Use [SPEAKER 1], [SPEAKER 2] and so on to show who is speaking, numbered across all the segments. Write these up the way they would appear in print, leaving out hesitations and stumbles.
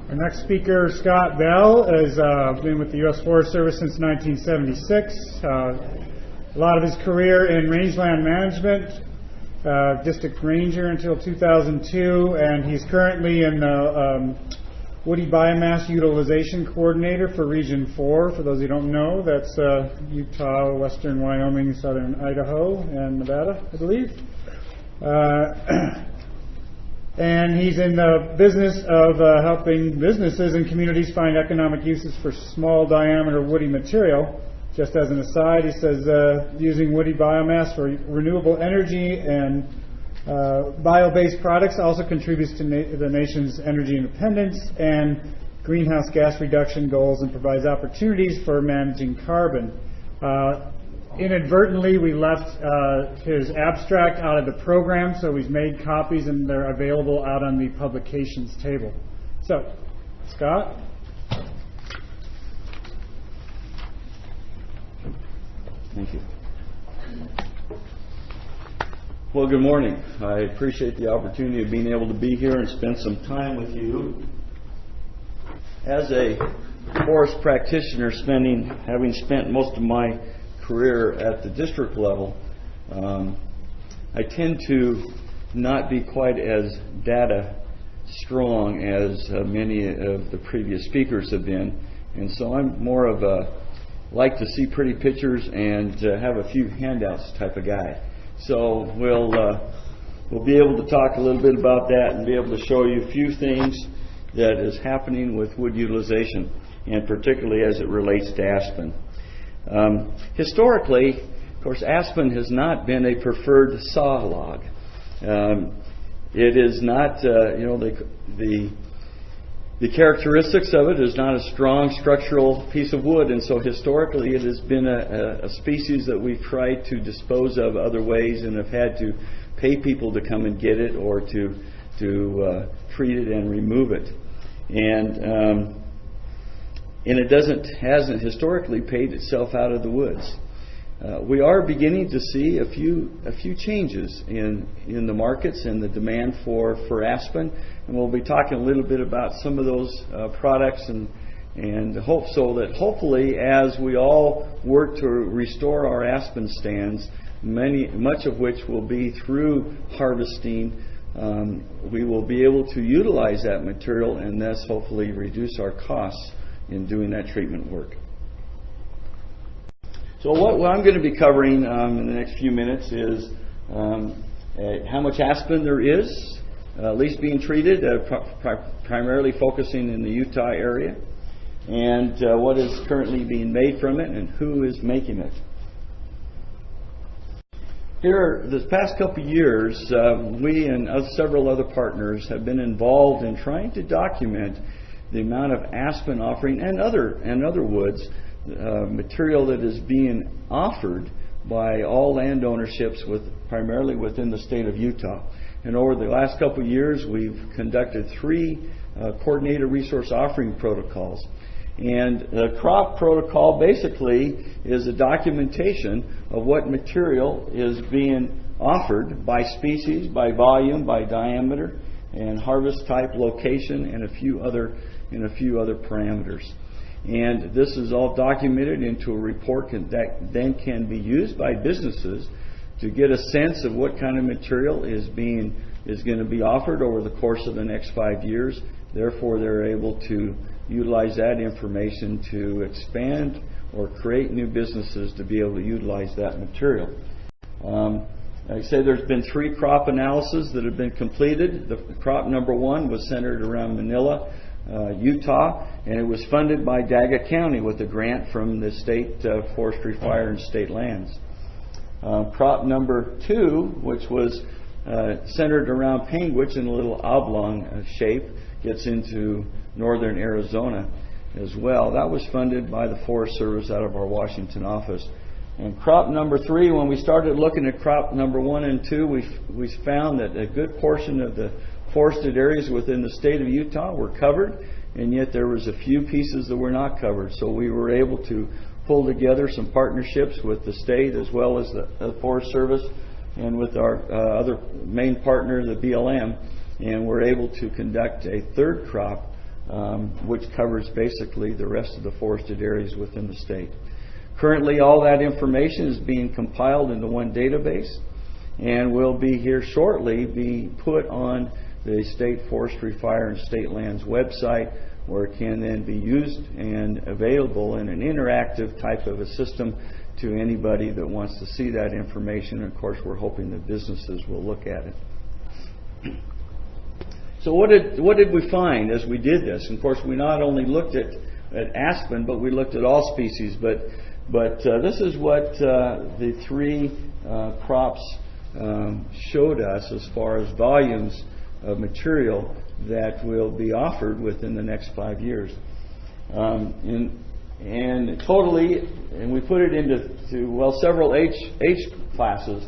[SPEAKER 1] Our next speaker, Scott Bell, has been with the U.S. Forest Service since 1976. A lot of his career in rangeland management, district ranger until 2002, and he's currently in the Woody Biomass Utilization Coordinator for Region 4. For those who don't know, that's Utah, western Wyoming, southern Idaho, and Nevada, I believe. And he's in the business of helping businesses and communities find economic uses for small diameter woody material. Just as an aside, he says using woody biomass for renewable energy and bio-based products also contributes to the nation's energy independence and greenhouse gas reduction goals and provides opportunities for managing carbon. Inadvertently, we left his abstract out of the program, so he's made copies and they're available out on the publications table. So, Scott?
[SPEAKER 2] Thank you. Well, good morning. I appreciate the opportunity of being able to be here and spend some time with you. As a forest practitioner, having spent most of my career at the district level, I tend to not be quite as data strong as many of the previous speakers have been, and so I'm more of a like to see pretty pictures and have a few handouts type of guy. So we'll be able to talk a little bit about that and be able to show you a few things that is happening with wood utilization, and particularly as it relates to aspen. Historically, of course, aspen has not been a preferred saw log. It is not, the characteristics of it is not a strong structural piece of wood, and so historically it has been a species that we've tried to dispose of other ways and have had to pay people to come and get it or to treat it and remove it. And it hasn't historically paid itself out of the woods. We are beginning to see a few changes in the markets and the demand for aspen, and we'll be talking a little bit about some of those products and hope so that hopefully as we all work to restore our aspen stands, much of which will be through harvesting, we will be able to utilize that material and thus hopefully reduce our costs in doing that treatment work. So what I'm going to be covering in the next few minutes is how much aspen there is, at least being treated, primarily focusing in the Utah area, and what is currently being made from it and who is making it. Here, this past couple of years, we and several other partners have been involved in trying to document the amount of aspen offering and other woods material that is being offered by all land ownerships primarily within the state of Utah. And over the last couple of years, we've conducted 3 coordinated resource offering protocols. And the crop protocol basically is a documentation of what material is being offered by species, by volume, by diameter, and harvest type, location, and a few other parameters. And this is all documented into a report that then can be used by businesses to get a sense of what kind of material is going to be offered over the course of the next 5 years. Therefore, they're able to utilize that information to expand or create new businesses to be able to utilize that material. Like I say, there's been 3 crop analyses that have been completed. The crop number 1 was centered around Manila, Utah, and it was funded by Daggett County with a grant from the State Forestry, Fire, and State Lands. Crop number 2, which was centered around Panguitch in a little oblong shape, gets into northern Arizona as well. That was funded by the Forest Service out of our Washington office. And crop number 3, when we started looking at crop number 1 and 2, we found that a good portion of the forested areas within the state of Utah were covered, and yet there was a few pieces that were not covered. So we were able to pull together some partnerships with the state as well as the Forest Service and with our other main partner, the BLM, and we're able to conduct a 3rd crop which covers basically the rest of the forested areas within the state. Currently, all that information is being compiled into one database and will be here shortly be put on the State Forestry, Fire, and State Lands website, where it can then be used and available in an interactive type of a system to anybody that wants to see that information. And of course, we're hoping that businesses will look at it. So what did we find as we did this? And of course, we not only looked at aspen, but we looked at all species. But this is what the three crops showed us as far as volumes of material that will be offered within the next 5 years. And totally, and we put it into several H classes,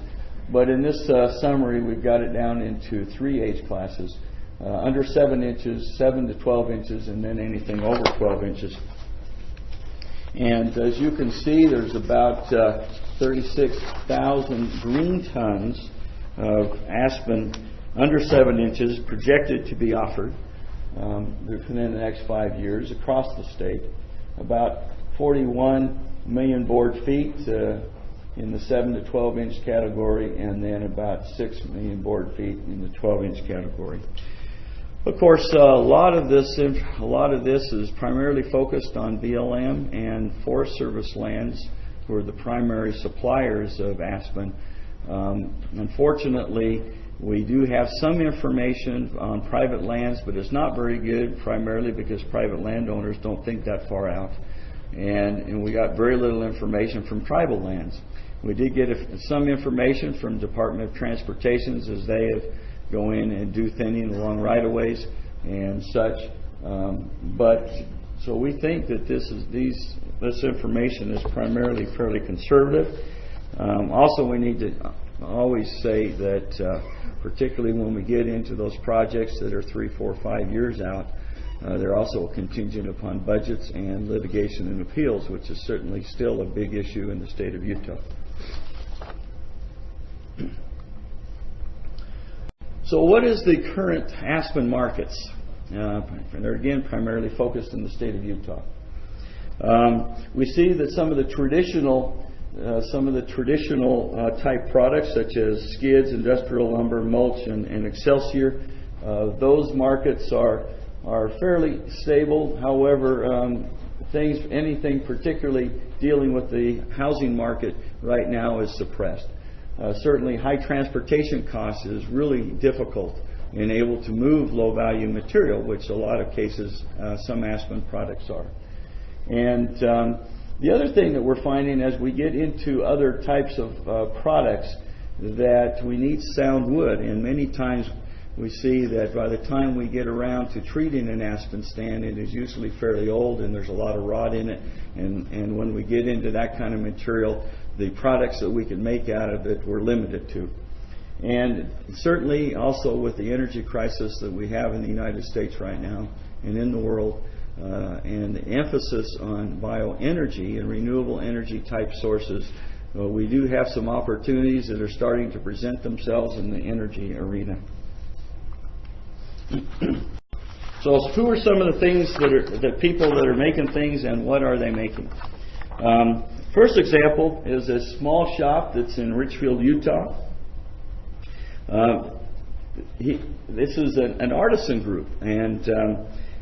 [SPEAKER 2] but in this summary we've got it down into 3 H classes. Under 7 inches, 7 to 12 inches, and then anything over 12 inches. And as you can see, there's about 36,000 green tons of aspen under 7 inches projected to be offered within the next 5 years across the state. About 41 million board feet in the 7 to 12 inch category, and then about 6 million board feet in the 12 inch category. Of course, a lot of this is primarily focused on BLM and Forest Service lands, who are the primary suppliers of aspen. Unfortunately, we do have some information on private lands, but it's not very good, primarily because private landowners don't think that far out. And we got very little information from tribal lands. We did get some information from Department of Transportation as they have go in and do thinning along right-of-ways and such. So we think that this information is primarily fairly conservative. Also, we need to always say that particularly when we get into those projects that are 3, 4, 5 years out, they're also contingent upon budgets and litigation and appeals, which is certainly still a big issue in the state of Utah. So what is the current aspen markets? They're again primarily focused in the state of Utah. We see that some of the traditional type products, such as skids, industrial lumber, mulch, and Excelsior, those markets are fairly stable. However, anything particularly dealing with the housing market right now is suppressed. Certainly, high transportation costs is really difficult in able to move low-value material, which a lot of cases some aspen products are. And the other thing that we're finding as we get into other types of products, that we need sound wood, and many times we see that by the time we get around to treating an aspen stand, it is usually fairly old and there's a lot of rot in it, and when we get into that kind of material, the products that we can make out of it we're limited to. And certainly also with the energy crisis that we have in the United States right now and in the world, and the emphasis on bioenergy and renewable energy type sources, we do have some opportunities that are starting to present themselves in the energy arena. So who are some of the things the people that are making things, and what are they making? First example is a small shop that's in Richfield, Utah. This is an artisan group, and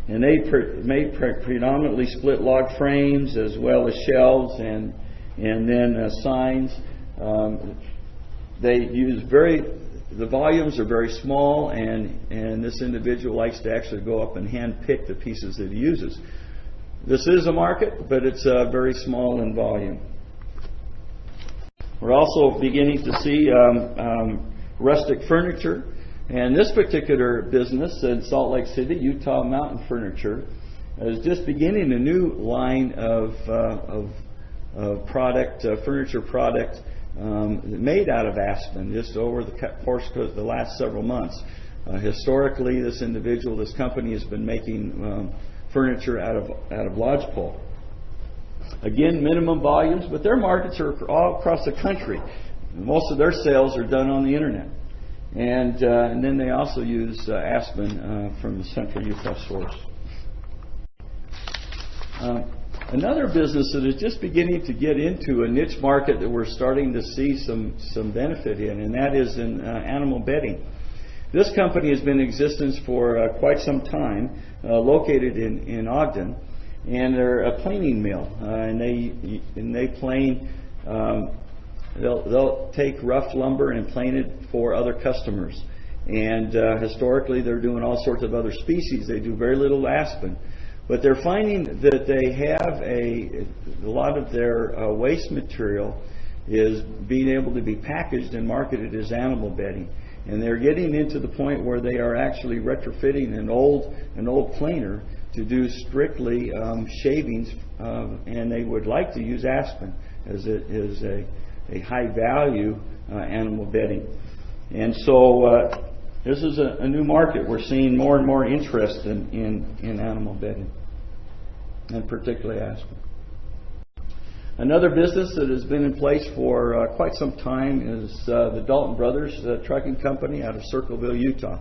[SPEAKER 2] they made predominantly split log frames as well as shelves and then signs. They use the volumes are very small, and this individual likes to actually go up and hand pick the pieces that he uses. This is a market, but it's very small in volume. We're also beginning to see rustic furniture, and this particular business in Salt Lake City, Utah Mountain Furniture, is just beginning a new line of product, furniture product made out of aspen, just over the course of the last several months. Historically, this company has been making furniture out of lodgepole. Again, minimum volumes, but their markets are all across the country. Most of their sales are done on the internet, and then they also use aspen from the Central Utah source. Another business that is just beginning to get into a niche market that we're starting to see some benefit in, and that is in animal bedding. This company has been in existence for quite some time, located in Ogden, and they're a planing mill, and they plane. They'll take rough lumber and plane it for other customers. And historically, they're doing all sorts of other species. They do very little aspen. But they're finding that they have a lot of their waste material is being able to be packaged and marketed as animal bedding. And they're getting into the point where they are actually retrofitting an old planer to do strictly shavings, and they would like to use aspen as a high value animal bedding. And so this is a new market. We're seeing more and more interest in animal bedding, and particularly aspen. Another business that has been in place for quite some time is the Dalton Brothers Trucking Company out of Circleville, Utah.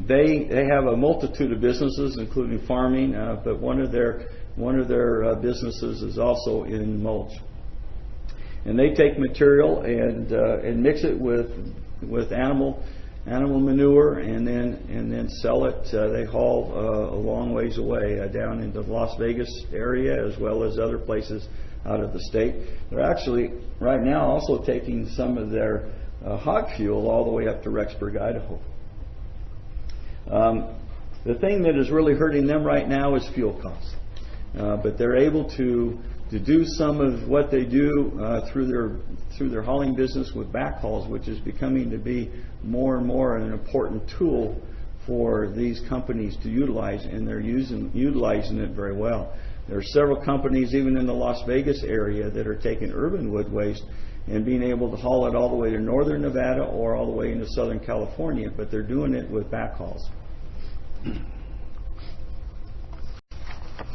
[SPEAKER 2] They have a multitude of businesses, including farming, but one of their businesses is also in mulch. And they take material and mix it with animal manure, and then sell it. They haul a long ways away down into the Las Vegas area, as well as other places out of the state. They're actually right now also taking some of their hog fuel all the way up to Rexburg, Idaho. The thing that is really hurting them right now is fuel costs, but they're able to do some of what they do through their hauling business with backhauls, which is becoming to be more and more an important tool for these companies to utilize, and they're utilizing it very well. There are several companies, even in the Las Vegas area, that are taking urban wood waste and being able to haul it all the way to northern Nevada or all the way into southern California, but they're doing it with backhauls.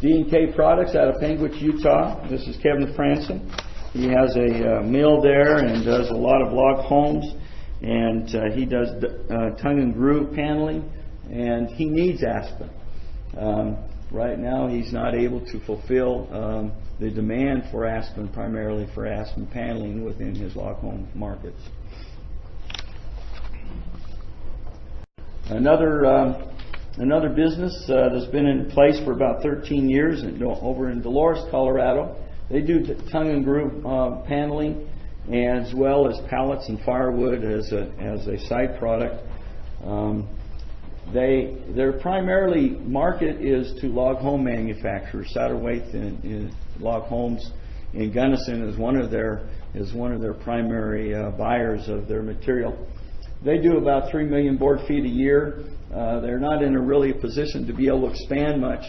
[SPEAKER 2] D&K Products out of Penguich, Utah. This is Kevin Franson. He has a mill there and does a lot of log homes, and he does tongue and groove paneling, and he needs aspen. Right now he's not able to fulfill the demand for aspen, primarily for aspen paneling within his log home markets. Another business that's been in place for about 13 years over in Dolores, Colorado. They do tongue and groove paneling, as well as pallets and firewood as a side product. Their primarily market is to log home manufacturers. Satterthwaite in Log Homes in Gunnison is one of their primary buyers of their material. They do about 3 million board feet a year. They're not in a really position to be able to expand much.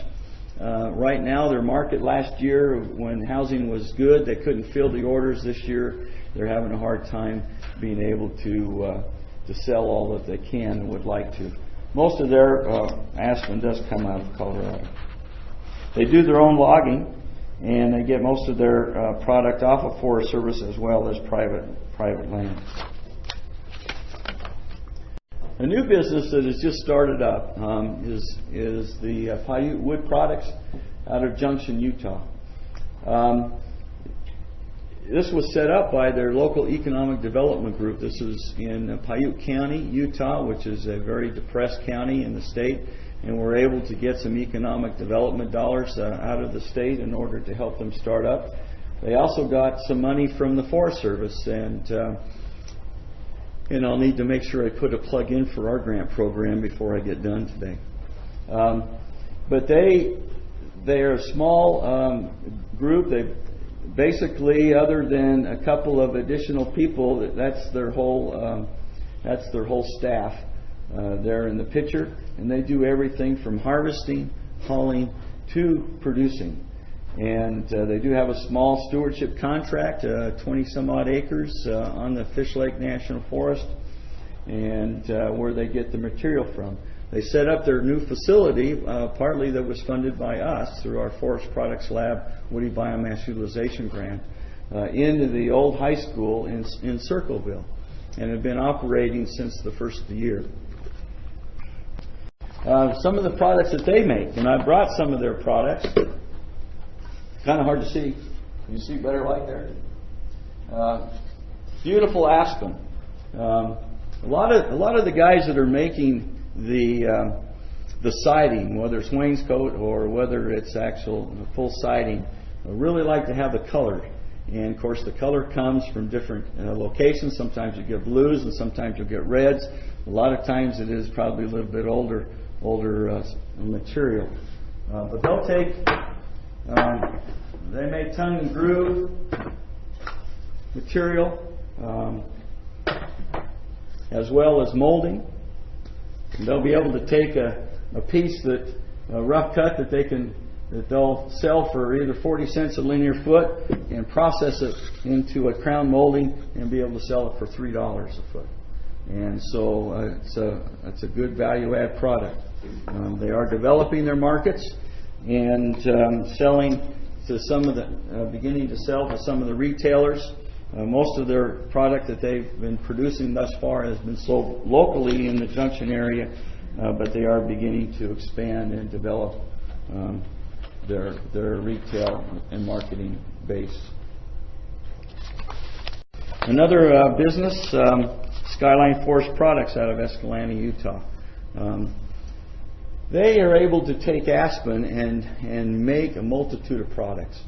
[SPEAKER 2] Right now, their market last year, when housing was good, they couldn't fill the orders. This year, they're having a hard time being able to sell all that they can and would like to. Most of their aspen does come out of Colorado. They do their own logging, and they get most of their product off of Forest Service as well as private land. A new business that has just started up is the Paiute Wood Products out of Junction, Utah. This was set up by their local economic development group. This is in Paiute County, Utah, which is a very depressed county in the state, and we're able to get some economic development dollars out of the state in order to help them start up. They also got some money from the Forest Service, and I'll need to make sure I put a plug in for our grant program before I get done today. But they are a small group. They basically, other than a couple of additional people, that's their whole staff there in the picture, and they do everything from harvesting, hauling, to producing. And they do have a small stewardship contract, 20 some odd acres on the Fish Lake National Forest, and where they get the material from. They set up their new facility, partly that was funded by us through our Forest Products Lab Woody Biomass Utilization Grant, into the old high school in Circleville, and have been operating since the first of the year. some of the products that they make. And I brought some of their products. Kind of hard to see. Can you see better light there? Beautiful aspen. A lot of the guys that are making the siding, whether it's wainscot or whether it's actual full siding, really like to have the color. And of course, the color comes from different locations. Sometimes you get blues, and sometimes you get reds. A lot of times it is probably a little bit older material. But they'll take. They make tongue and groove material, as well as molding. And they'll be able to take a piece a rough cut that they'll sell for either 40 cents a linear foot and process it into a crown molding and be able to sell it for $3 a foot. And so it's a good value add product. They are developing their markets and selling to beginning to sell to some of the retailers. Most of their product that they've been producing thus far has been sold locally in the Junction area, but they are beginning to expand and develop their retail and marketing base. Another business, Skyline Forest Products out of Escalante, Utah. They are able to take aspen and make a multitude of products.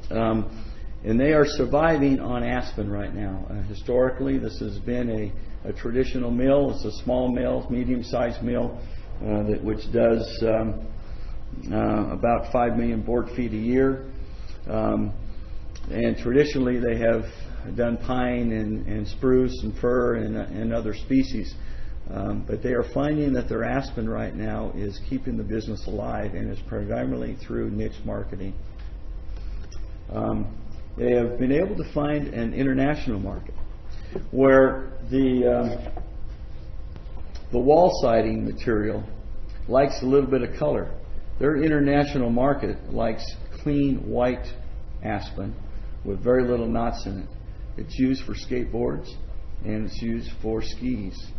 [SPEAKER 2] And they are surviving on aspen right now. Historically, this has been a traditional mill. It's a small mill, medium-sized mill, which does about 5 million board feet a year. And traditionally, they have done pine and spruce and fir and other species. But they are finding that their aspen right now is keeping the business alive, and is primarily through niche marketing. They have been able to find an international market where the wall siding material likes a little bit of color. Their international market likes clean white aspen with very little knots in it. It's used for skateboards and it's used for skis.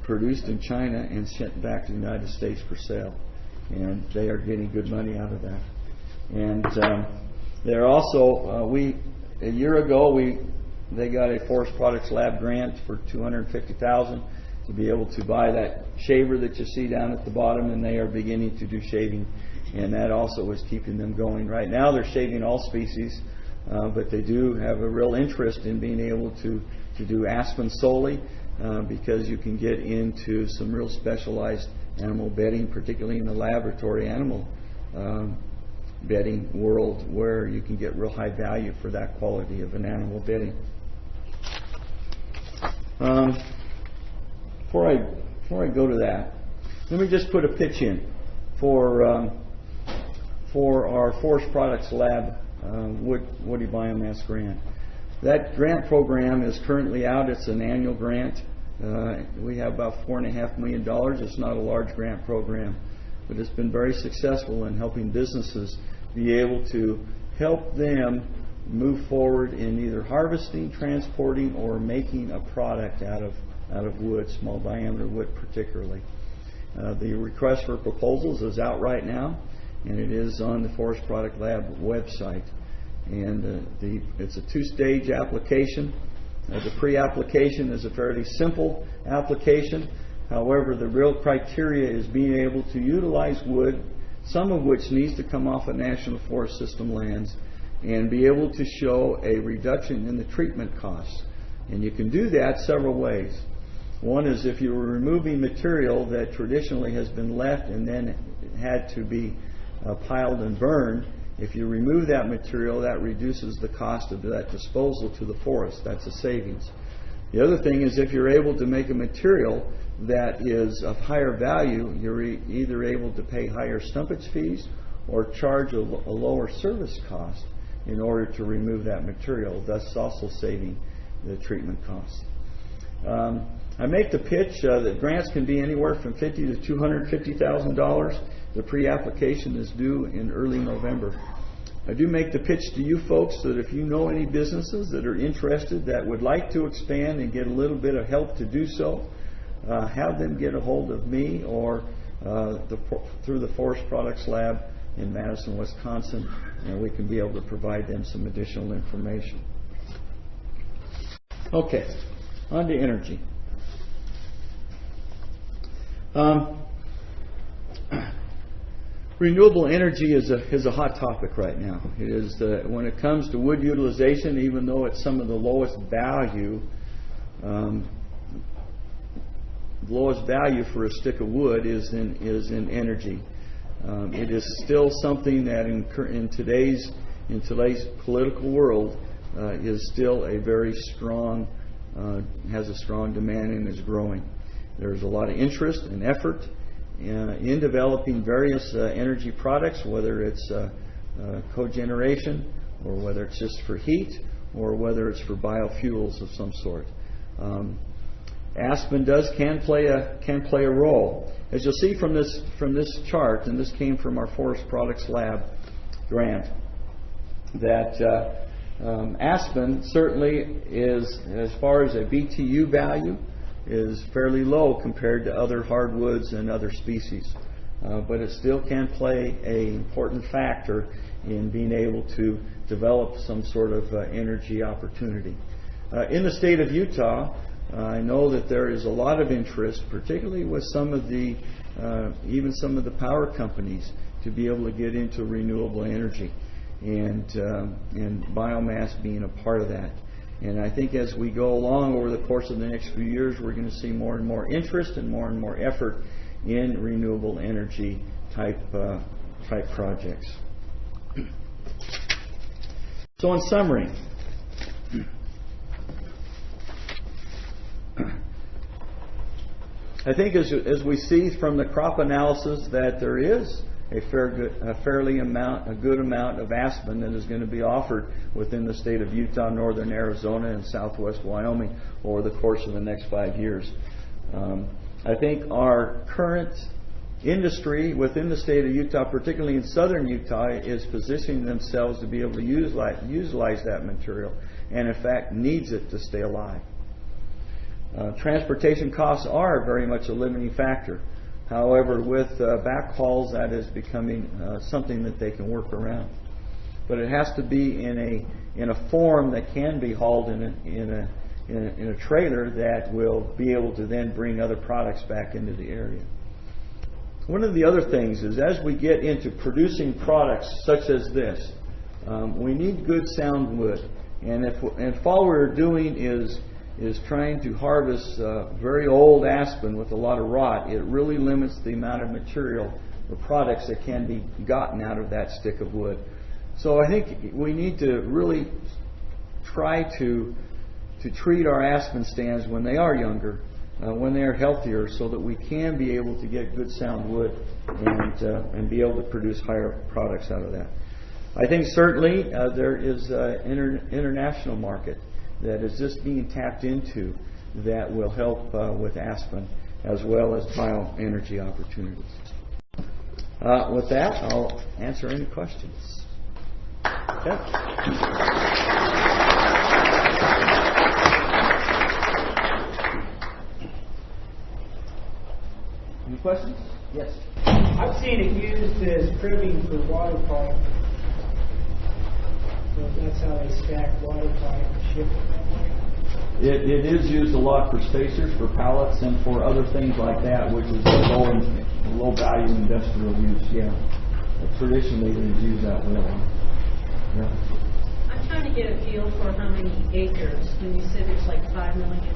[SPEAKER 2] Produced in China and sent back to the United States for sale. And they are getting good money out of that. And they're also, a year ago, they got a Forest Products Lab grant for $250,000 to be able to buy that shaver that you see down at the bottom, and they are beginning to do shaving, and that also is keeping them going. Right now they're shaving all species, but they do have a real interest in being able to do aspen solely, because you can get into some real specialized animal bedding, particularly in the laboratory animal bedding world, where you can get real high value for that quality of an animal bedding. Before I go to that, let me just put a pitch in for our Forest Products Lab woody biomass grant. That grant program is currently out. It's an annual grant. We have about $4.5 million. It's not a large grant program, but it's been very successful in helping businesses be able to help them move forward in either harvesting, transporting, or making a product out of wood, small diameter wood particularly. The request for proposals is out right now, and it is on the Forest Product Lab website. And it's a two-stage application. The pre-application is a fairly simple application. However, the real criteria is being able to utilize wood, some of which needs to come off of National Forest System lands, and be able to show a reduction in the treatment costs. And you can do that several ways. One is if you were removing material that traditionally has been left and then had to be piled and burned. If you remove that material, that reduces the cost of that disposal to the forest. That's a savings. The other thing is if you're able to make a material that is of higher value, you're either able to pay higher stumpage fees or charge a lower service cost in order to remove that material, thus also saving the treatment costs. I make the pitch that grants can be anywhere from $50,000 to $250,000. The pre-application is due in early November. I do make the pitch to you folks that if you know any businesses that are interested that would like to expand and get a little bit of help to do so, have them get a hold of me or through the Forest Products Lab in Madison, Wisconsin, and we can be able to provide them some additional information. Okay, on to energy. Renewable energy is a hot topic right now. It is when it comes to wood utilization, even though it's some of the lowest value for a stick of wood is in energy. It is still something that in today's political world is still a very strong, has a strong demand and is growing. There's a lot of interest and effort in developing various energy products, whether it's cogeneration or whether it's just for heat or whether it's for biofuels of some sort. Aspen can play a role. As you'll see from this chart, and this came from our Forest Products Lab grant, that Aspen certainly is, as far as a BTU value, is fairly low compared to other hardwoods and other species. But it still can play an important factor in being able to develop some sort of energy opportunity. In the state of Utah, I know that there is a lot of interest, particularly with some of the, even some of the power companies, to be able to get into renewable energy, and biomass being a part of that. And I think as we go along over the course of the next few years, we're going to see more and more interest and more effort in renewable energy type projects. So in summary, I think as we see from the crop analysis that there is a good amount of aspen that is going to be offered within the state of Utah, northern Arizona, and southwest Wyoming over the course of the next 5 years. I think our current industry within the state of Utah, particularly in southern Utah, is positioning themselves to be able to utilize that material, and in fact needs it to stay alive. Transportation costs are very much a limiting factor. However, with backhauls, that is becoming something that they can work around. But it has to be in a form that can be hauled in a trailer that will be able to then bring other products back into the area. One of the other things is, as we get into producing products such as this, we need good sound wood. And if all we're doing is trying to harvest very old aspen with a lot of rot, it really limits the amount of material or products that can be gotten out of that stick of wood. So I think we need to really try to treat our aspen stands when they are younger, when they are healthier, so that we can be able to get good sound wood and be able to produce higher products out of that. I think certainly there is an international market that is just being tapped into that will help with aspen as well as bioenergy opportunities. With that, I'll answer any questions. Okay. Any questions? Yes.
[SPEAKER 3] I've seen it used as cribbing for water pipe. So that's how they stack water pipe and ship it that way.
[SPEAKER 2] It is used a lot for spacers, for pallets, and for other things like that, which is low value industrial use. Yeah, traditionally it is used that way. Yeah.
[SPEAKER 4] I'm trying to get a feel for how many acres. When you said it's like 5 million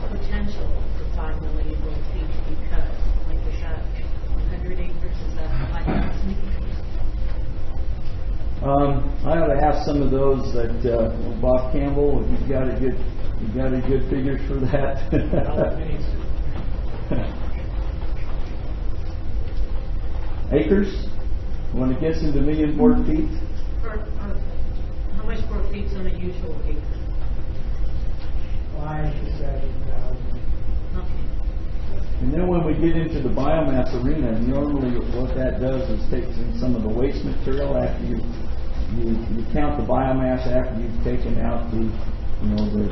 [SPEAKER 4] potential for 5 million little feet to be cut, like is that 100 acres? Is that 5,000 acres?
[SPEAKER 2] I ought to ask some of those that Bob Campbell, if you've got a good figures for that. Acres? When it gets into million board feet?
[SPEAKER 4] How much board feet's on a usual acre?
[SPEAKER 3] 5,000 to 7,000.
[SPEAKER 2] And then when we get into the biomass arena, normally what that does is takes in some of the waste material after you count the biomass after you've taken out the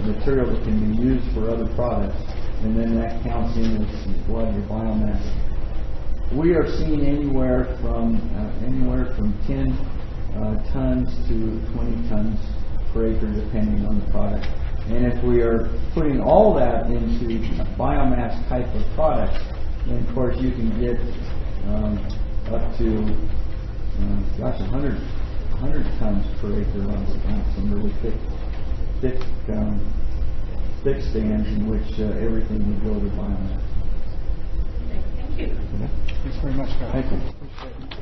[SPEAKER 2] material that can be used for other products. and then that counts in as a lot of your biomass. We are seeing anywhere from 10 tons to 20 tons per acre, depending on the product. And if we are putting all that into biomass type of products, then of course you can get up to 100 tons per acre on some really thick stands in which everything would go to biomass.
[SPEAKER 4] Thank you.
[SPEAKER 1] Thanks very much, Scott.
[SPEAKER 2] Thank you.
[SPEAKER 1] Appreciate it.